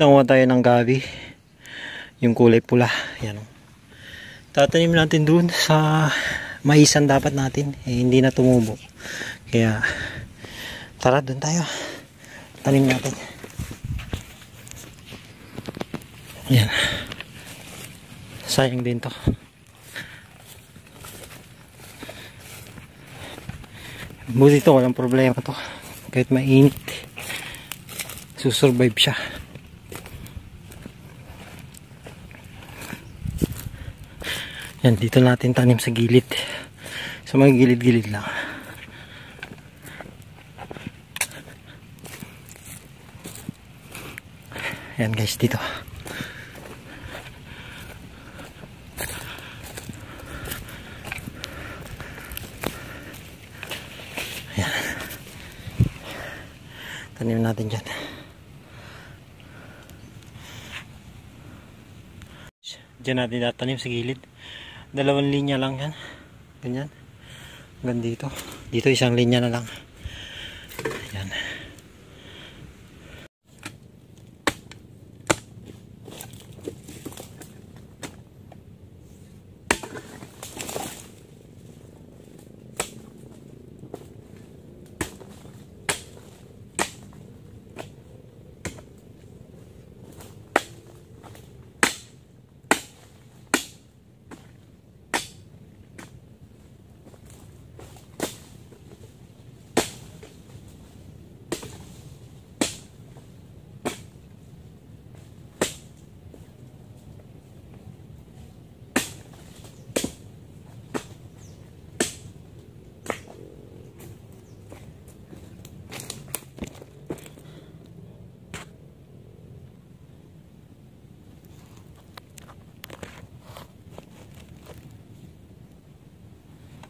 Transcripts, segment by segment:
Nakuha tayo ng gabi. Yung kulay pula. Yan. Tatanim natin dun sa maisan dapat natin. Hindi na tumubo. Kaya tara dun tayo. Tanim natin. Yan. Sayang din to. Buti to, walang problema to. Kahit mainit, susurvive siya. Yan, dito natin tanim sa gilid. Sa mga gilid-gilid lang. Yan guys, dito. Yan. Tanim natin dyan. Diyan natin tatanim sa gilid. 2 linya lang yan. Ganyan. Hanggang dito. Dito 1 linya na lang. Yan.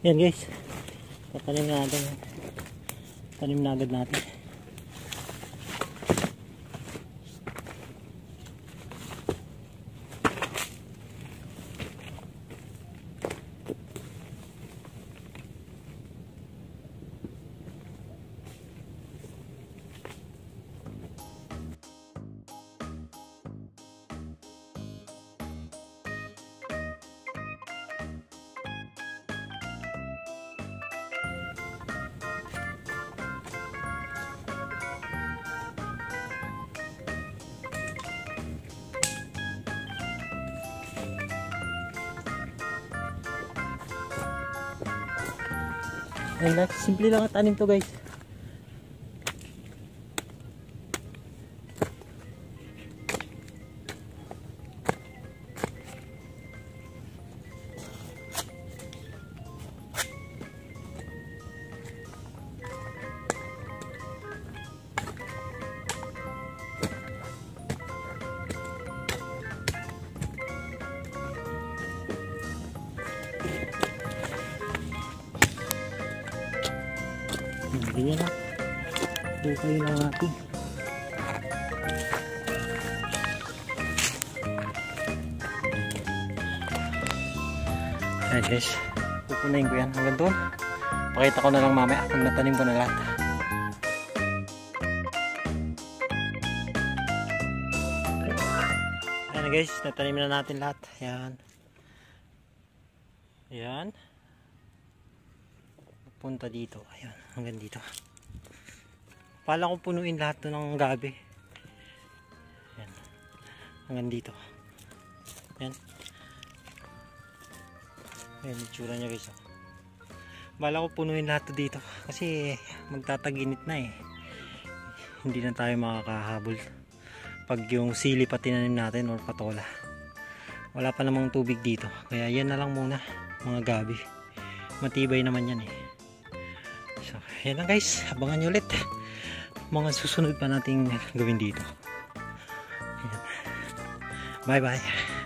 Yan guys, tatanim na natin. Tanim na agad natin. Ayan, simple lang at tanim to guys. Ganyan lang. Bukay lang natin. Ayan guys. Pupunayin ko yan hanggang doon. Pakita ko na lang mamaya pag natanim ko na lahat. Ayan guys. Natanim na natin lahat. Ayan. Ayan. Punta dito, ayan, hanggang dito. Pala ko punuin lahat to ng gabi. Ayan, hanggang dito. Ayan. Ayan, itsura nya guys. Pala ko punuin lahat to dito kasi magtataginit na eh. Hindi na tayo makakahabol pag yung sili pa tinanim natin or patola. Wala pa namang tubig dito, kaya yan na lang muna mga gabi. Matibay naman yan eh. So, yan lang guys, abangan nyo ulit mga susunod pa nating gawin dito. Ayan. Bye bye.